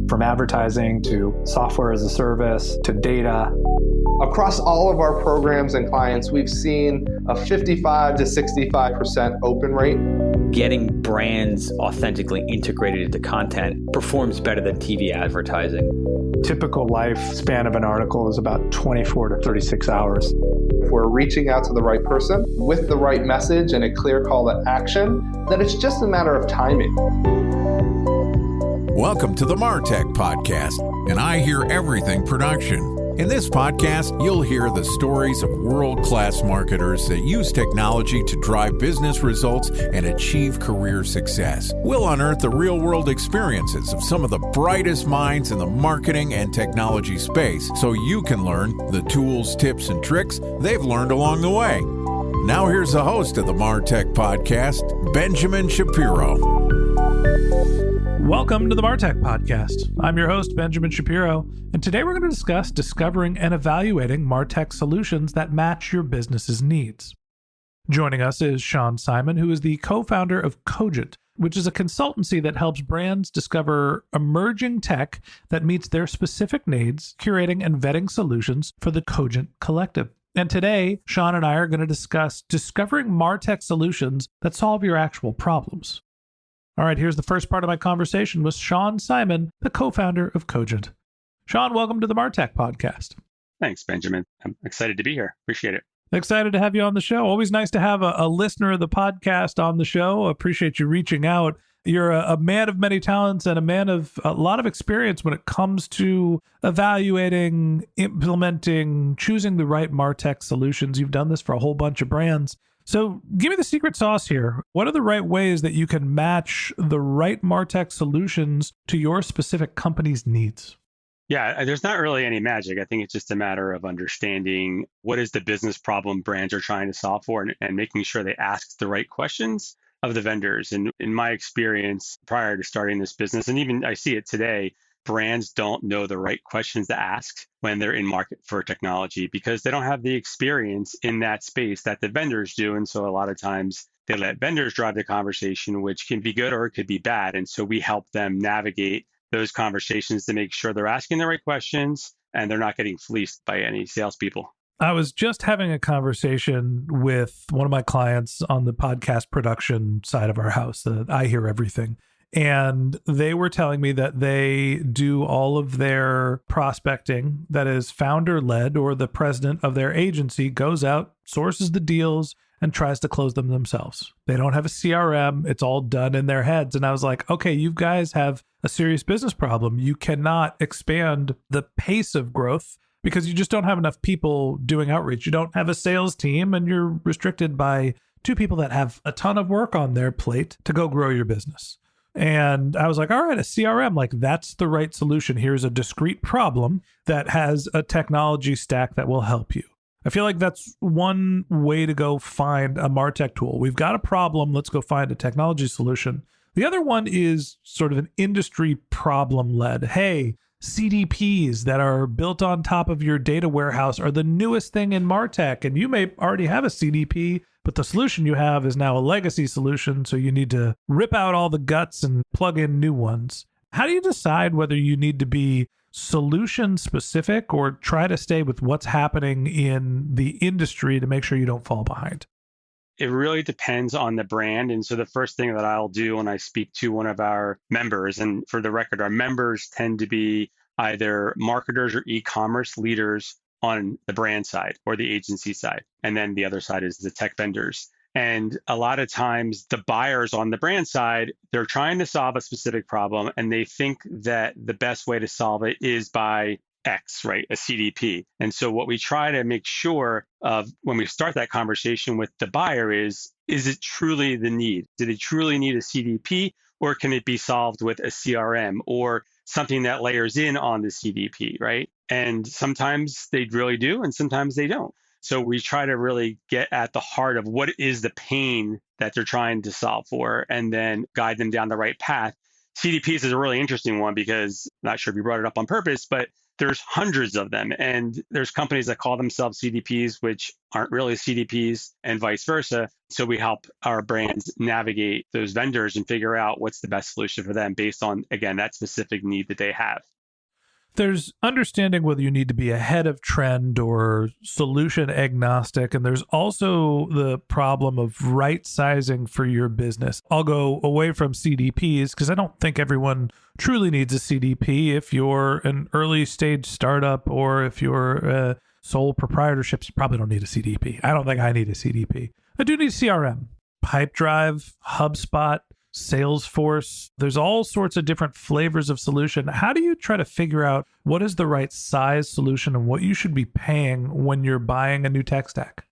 From advertising to software as a service to data. Across all of our programs and clients, we've seen a 55 to 65% open rate. Getting brands authentically integrated into content performs better than TV advertising. Typical lifespan of an article is about 24 to 36 hours. If we're reaching out to the right person with the right message and a clear call to action, then it's just a matter of timing. Welcome to the MarTech podcast, and I Hear Everything production. In this podcast, you'll hear the stories of world-class marketers that use technology to drive business results and achieve career success. We'll unearth the real-world experiences of some of the brightest minds in the marketing and technology space so you can learn the tools, tips, and tricks they've learned along the way. Now here's the host of the MarTech podcast, Benjamin Shapiro. Welcome to the MarTech Podcast. I'm your host, Benjamin Shapiro, and today we're going to discuss discovering and evaluating MarTech solutions that match your business's needs. Joining us is Sean Simon, who is the co-founder of Cogent, which is a consultancy that helps brands discover emerging tech that meets their specific needs, curating and vetting solutions for the Cogent Collective. And today, Sean and I are going to discuss discovering MarTech solutions that solve your actual problems. All right, here's the first part of my conversation with Sean Simon, the co-founder of Cogent. Sean, welcome to the MarTech Podcast. Thanks, Benjamin. I'm excited to be here. Appreciate it. Excited to have you on the show. Always nice to have a listener of the podcast on the show. Appreciate you reaching out. You're a man of many talents and a man of a lot of experience when it comes to evaluating, implementing, choosing the right MarTech solutions. You've done this for a whole bunch of brands. So give me the secret sauce here. What are the right ways that you can match the right MarTech solutions to your specific company's needs? Yeah, there's not really any magic. I think it's just a matter of understanding what is the business problem brands are trying to solve for and making sure they ask the right questions of the vendors. And in my experience, prior to starting this business, and even I see it today, brands don't know the right questions to ask when they're in market for technology because they don't have the experience in that space that the vendors do. And so a lot of times they let vendors drive the conversation, which can be good or it could be bad. And so we help them navigate those conversations to make sure they're asking the right questions and they're not getting fleeced by any salespeople. I was just having a conversation with one of my clients on the podcast production side of our house, I Hear Everything. And they were telling me that they do all of their prospecting that is founder-led, or the president of their agency goes out, sources the deals, and tries to close them themselves. They don't have a CRM. It's all done in their heads. And I was like, okay, you guys have a serious business problem. You cannot expand the pace of growth because you just don't have enough people doing outreach. You don't have a sales team, and you're restricted by two people that have a ton of work on their plate to go grow your business. And I was like, all right, a CRM, like that's the right solution. Here's a discrete problem that has a technology stack that will help you. I feel like that's one way to go find a MarTech tool. We've got a problem. Let's go find a technology solution. The other one is sort of an industry problem led. Hey, CDPs that are built on top of your data warehouse are the newest thing in MarTech. And you may already have a CDP, but the solution you have is now a legacy solution. So you need to rip out all the guts and plug in new ones. How do you decide whether you need to be solution specific or try to stay with what's happening in the industry to make sure you don't fall behind? It really depends on the brand. And so the first thing that I'll do when I speak to one of our members, and for the record, our members tend to be either marketers or e-commerce leaders on the brand side or the agency side. And then the other side is the tech vendors. And a lot of times the buyers on the brand side, they're trying to solve a specific problem and they think that the best way to solve it is by X, right? A CDP. And so what we try to make sure of when we start that conversation with the buyer is it truly the need? Do they truly need a CDP, or can it be solved with a CRM or something that layers in on the CDP, right? And sometimes they really do, and sometimes they don't. So we try to really get at the heart of what is the pain that they're trying to solve for, and then guide them down the right path. CDPs is a really interesting one because I'm not sure if you brought it up on purpose, but there's hundreds of them. And there's companies that call themselves CDPs, which aren't really CDPs, and vice versa. So we help our brands navigate those vendors and figure out what's the best solution for them based on, again, that specific need that they have. There's understanding whether you need to be ahead of trend or solution agnostic. And there's also the problem of right sizing for your business. I'll go away from CDPs because I don't think everyone truly needs a CDP. If you're an early stage startup or if you're a sole proprietorship, you probably don't need a CDP. I don't think I need a CDP. I do need CRM, Pipedrive, HubSpot, Salesforce. There's all sorts of different flavors of solution. How do you try to figure out what is the right size solution and what you should be paying when you're buying a new tech stack?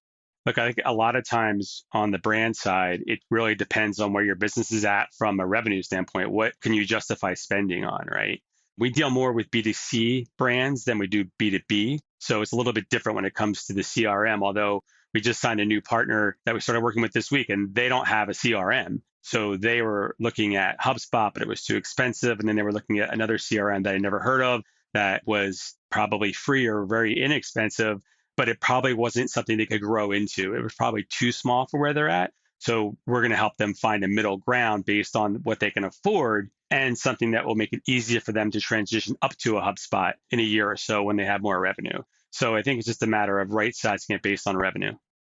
Look, I think a lot of times on the brand side, it really depends on where your business is at from a revenue standpoint. What can you justify spending on, right? We deal more with B2C brands than we do B2B. So it's a little bit different when it comes to the CRM, although we just signed a new partner that we started working with this week, and they don't have a CRM. So they were looking at HubSpot, but it was too expensive. And then they were looking at another CRM that I never heard of that was probably free or very inexpensive, but it probably wasn't something they could grow into. It was probably too small for where they're at. So we're going to help them find a middle ground based on what they can afford and something that will make it easier for them to transition up to a HubSpot in a year or so when they have more revenue. So I think it's just a matter of right sizing it based on revenue.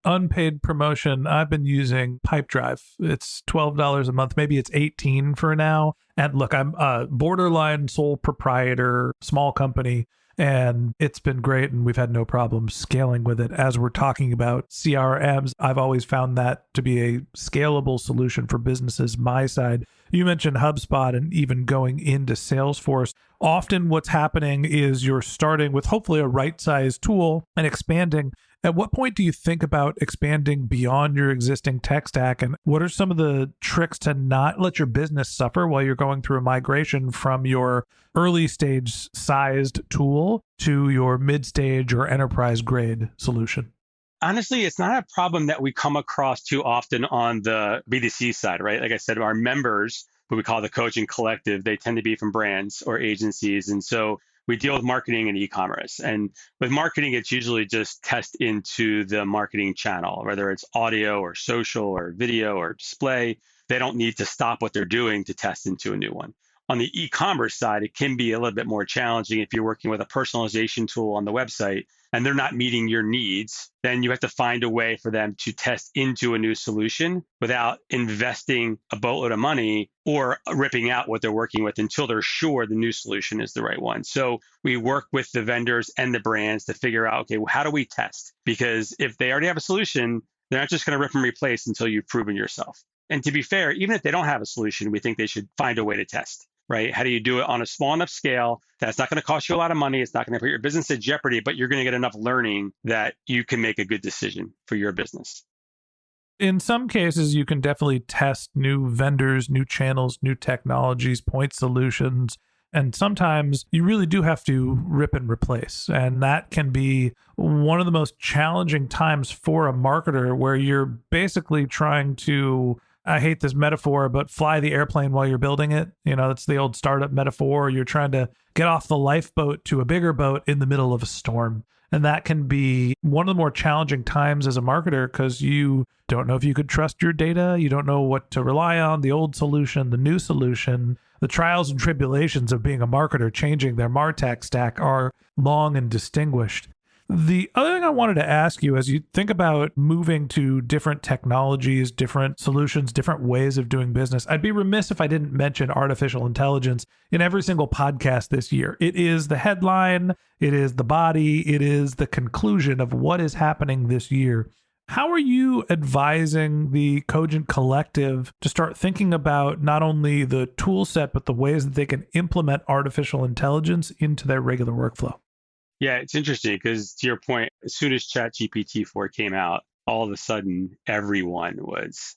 Unpaid promotion, I've been using Pipedrive. It's $12 a month. Maybe it's $18 for now. And look, I'm a borderline sole proprietor, small company, and it's been great. And we've had no problem scaling with it. As we're talking about CRMs, I've always found that to be a scalable solution for businesses my side. You mentioned HubSpot and even going into Salesforce. Often what's happening is you're starting with hopefully a right-sized tool and expanding. At what point do you think about expanding beyond your existing tech stack? And what are some of the tricks to not let your business suffer while you're going through a migration from your early stage sized tool to your mid stage or enterprise grade solution? Honestly, it's not a problem that we come across too often on the B2C side, right? Like I said, our members, who we call the Cogent Collective, they tend to be from brands or agencies. And so we deal with marketing and e-commerce. And with marketing, it's usually just test into the marketing channel, whether it's audio or social or video or display. They don't need to stop what they're doing to test into a new one. On the e-commerce side, it can be a little bit more challenging if you're working with a personalization tool on the website and they're not meeting your needs. Then you have to find a way for them to test into a new solution without investing a boatload of money or ripping out what they're working with until they're sure the new solution is the right one. So we work with the vendors and the brands to figure out, okay, well, how do we test? Because if they already have a solution, they're not just going to rip and replace until you've proven yourself. And to be fair, even if they don't have a solution, we think they should find a way to test. Right? How do you do it on a small enough scale that's not going to cost you a lot of money? It's not going to put your business at jeopardy, but you're going to get enough learning that you can make a good decision for your business. In some cases, you can definitely test new vendors, new channels, new technologies, point solutions. And sometimes you really do have to rip and replace. And that can be one of the most challenging times for a marketer where you're basically trying to, I hate this metaphor, but fly the airplane while you're building it. You know, it's the old startup metaphor. You're trying to get off the lifeboat to a bigger boat in the middle of a storm. And that can be one of the more challenging times as a marketer because you don't know if you could trust your data. You don't know what to rely on, the old solution, the new solution. The trials and tribulations of being a marketer changing their MarTech stack are long and distinguished. The other thing I wanted to ask you, as you think about moving to different technologies, different solutions, different ways of doing business, I'd be remiss if I didn't mention artificial intelligence in every single podcast this year. It is the headline, it is the body, it is the conclusion of what is happening this year. How are you advising the Cogent Collective to start thinking about not only the tool set, but the ways that they can implement artificial intelligence into their regular workflow? Yeah, it's interesting because to your point, as soon as ChatGPT 4 came out, all of a sudden everyone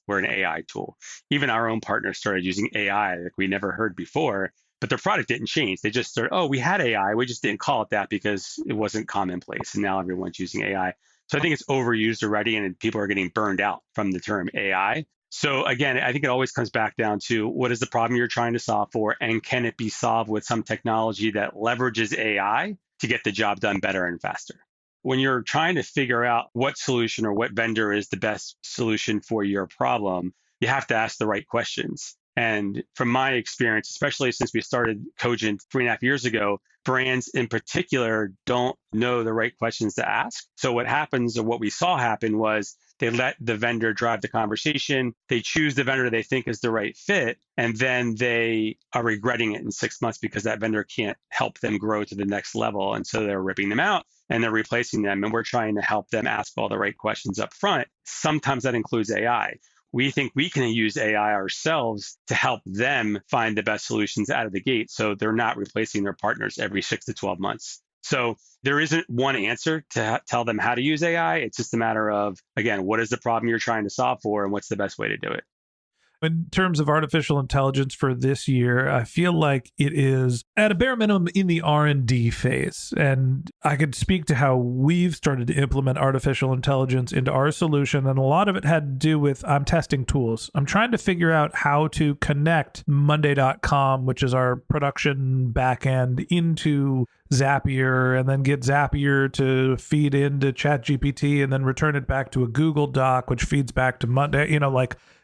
we're an AI tool. Even our own partners started using AI like we never heard before, but their product didn't change. They just started, oh, we had AI. We just didn't call it that because it wasn't commonplace. And now everyone's using AI. So I think it's overused already and people are getting burned out from the term AI. So again, I think it always comes back down to what is the problem you're trying to solve for and can it be solved with some technology that leverages AI to get the job done better and faster. When you're trying to figure out what solution or what vendor is the best solution for your problem, you have to ask the right questions. And from my experience, especially since we started Cogent 3.5 years ago, brands in particular don't know the right questions to ask. So what happens, or what we saw happen, was they let the vendor drive the conversation. They choose the vendor they think is the right fit, and then they are regretting it in 6 months because that vendor can't help them grow to the next level. And so they're ripping them out and they're replacing them. And we're trying to help them ask all the right questions up front. Sometimes that includes AI. We think we can use AI ourselves to help them find the best solutions out of the gate, so they're not replacing their partners every 6 to 12 months. So there isn't one answer to tell them how to use AI. It's just a matter of, again, what is the problem you're trying to solve for and what's the best way to do it? In terms of artificial intelligence for this year, I feel like it is at a bare minimum in the R&D phase. And I could speak to how we've started to implement artificial intelligence into our solution. And a lot of it had to do with I'm testing tools. I'm trying to figure out how to connect Monday.com, which is our production backend, into Zapier, and then get Zapier to feed into ChatGPT and then return it back to a Google Doc, which feeds back to Monday,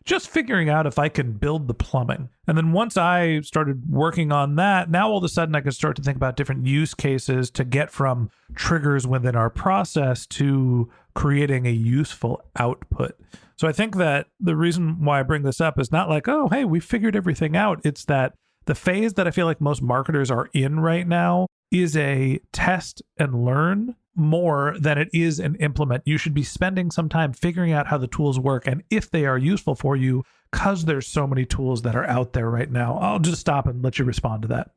just figuring out if I can build the plumbing. And then once I started working on that, now all of a sudden I can start to think about different use cases to get from triggers within our process to creating a useful output. So I think that the reason why I bring this up is not like, oh, hey, we figured everything out. It's that the phase that I feel like most marketers are in right now is a test and learn more than it is an implement. You should be spending some time figuring out how the tools work and if they are useful for you, because there's so many tools that are out there right now. I'll just stop and let you respond to that.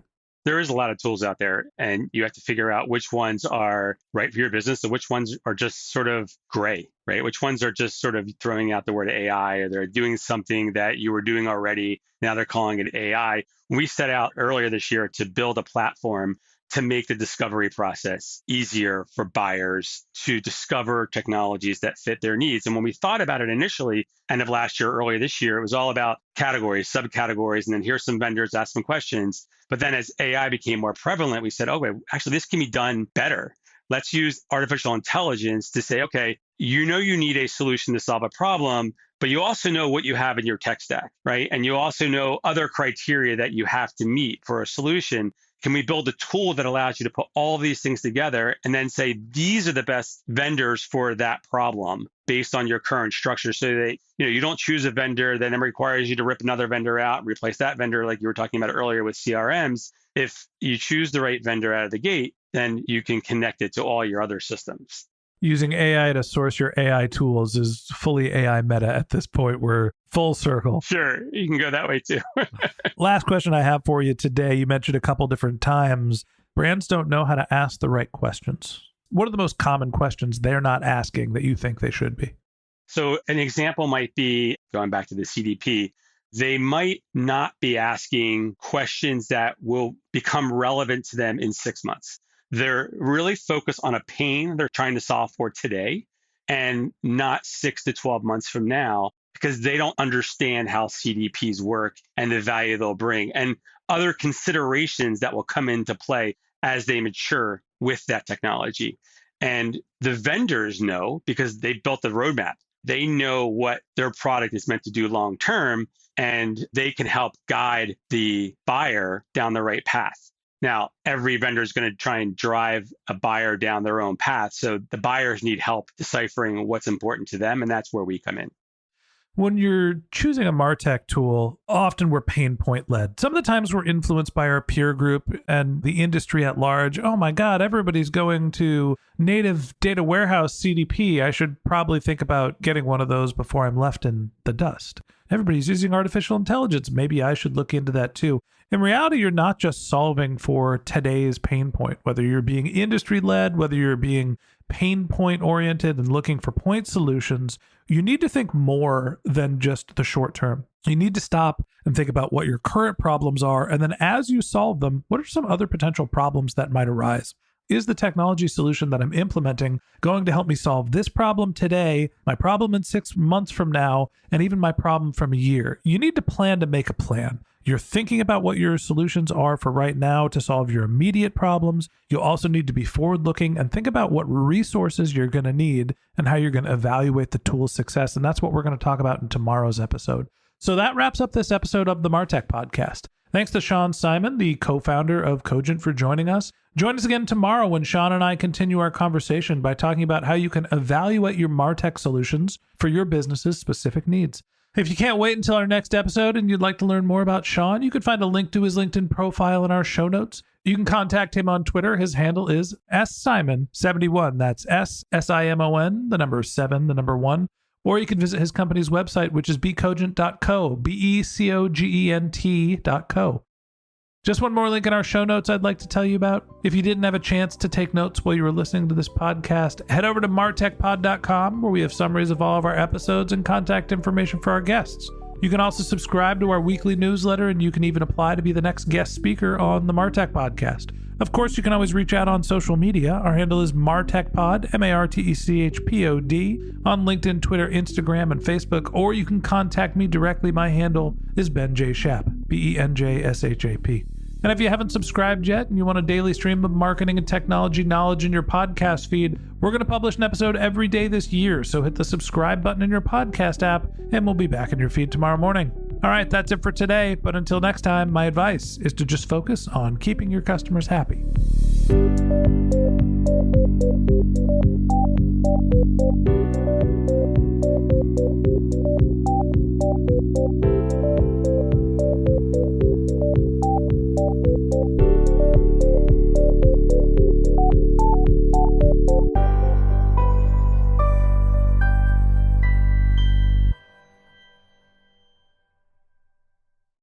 There is a lot of tools out there, and you have to figure out which ones are right for your business and which ones are just sort of gray, right? Which ones are just sort of throwing out the word AI, or they're doing something that you were doing already. Now they're calling it AI. We set out earlier this year to build a platform to make the discovery process easier for buyers to discover technologies that fit their needs. And when we thought about it initially, end of last year, earlier this year, it was all about categories, subcategories, and then here's some vendors, ask some questions. But then as AI became more prevalent, we said, oh, wait, actually, this can be done better. Let's use artificial intelligence to say, okay, you need a solution to solve a problem, but you also know what you have in your tech stack, right? And you also know other criteria that you have to meet for a solution. Can we build a tool that allows you to put all of these things together and then say, these are the best vendors for that problem based on your current structure, so that you don't choose a vendor that then requires you to rip another vendor out and replace that vendor like you were talking about earlier with CRMs. If you choose the right vendor out of the gate, then you can connect it to all your other systems. Using AI to source your AI tools is fully AI meta at this point. We're full circle. Sure, you can go that way too. Last question I have for you today. You mentioned a couple different times, brands don't know how to ask the right questions. What are the most common questions they're not asking that you think they should be? So an example might be, going back to the CDP, they might not be asking questions that will become relevant to them in 6 months. They're really focused on a pain they're trying to solve for today and not 6 to 12 months from now, because they don't understand how CDPs work and the value they'll bring and other considerations that will come into play as they mature with that technology. And the vendors know, because they built the roadmap. They know what their product is meant to do long term, and they can help guide the buyer down the right path. Now, every vendor is going to try and drive a buyer down their own path. So the buyers need help deciphering what's important to them, and that's where we come in. When you're choosing a MarTech tool, often we're pain point led. Some of the times we're influenced by our peer group and the industry at large. Oh my God, everybody's going to native data warehouse CDP. I should probably think about getting one of those before I'm left in the dust. Everybody's using artificial intelligence. Maybe I should look into that too. In reality, you're not just solving for today's pain point, whether you're being industry led, whether you're being pain point oriented and looking for point solutions. You need to think more than just the short term. You need to stop and think about what your current problems are. And then as you solve them, what are some other potential problems that might arise? is the technology solution that I'm implementing going to help me solve this problem today, my problem in 6 months from now, and even my problem from a year? You need to plan to make a plan. You're thinking about what your solutions are for right now to solve your immediate problems. You also need to be forward-looking and think about what resources you're going to need and how you're going to evaluate the tool's success. And that's what we're going to talk about in tomorrow's episode. So that wraps up this episode of the MarTech Podcast. Thanks to Sean Simon, the co-founder of Cogent, for joining us. Join us again tomorrow when Sean and I continue our conversation by talking about how you can evaluate your MarTech solutions for your business's specific needs. If you can't wait until our next episode and you'd like to learn more about Sean, you can find a link to his LinkedIn profile in our show notes. You can contact him on Twitter. His handle is ssimon71. That's SSIMON, the number 7, the number 1. Or you can visit his company's website, which is becogent.co, BECOGENT.co. Just one more link in our show notes I'd like to tell you about. If you didn't have a chance to take notes while you were listening to this podcast, head over to martechpod.com, where we have summaries of all of our episodes and contact information for our guests. You can also subscribe to our weekly newsletter, and you can even apply to be the next guest speaker on the MarTech Podcast. Of course, you can always reach out on social media. Our handle is MarTechPod, MarTechPod, on LinkedIn, Twitter, Instagram, and Facebook, or you can contact me directly. My handle is Ben J. Shap, BenJShap. And if you haven't subscribed yet and you want a daily stream of marketing and technology knowledge in your podcast feed, we're going to publish an episode every day this year. So hit the subscribe button in your podcast app, and we'll be back in your feed tomorrow morning. All right, that's it for today. But until next time, my advice is to just focus on keeping your customers happy.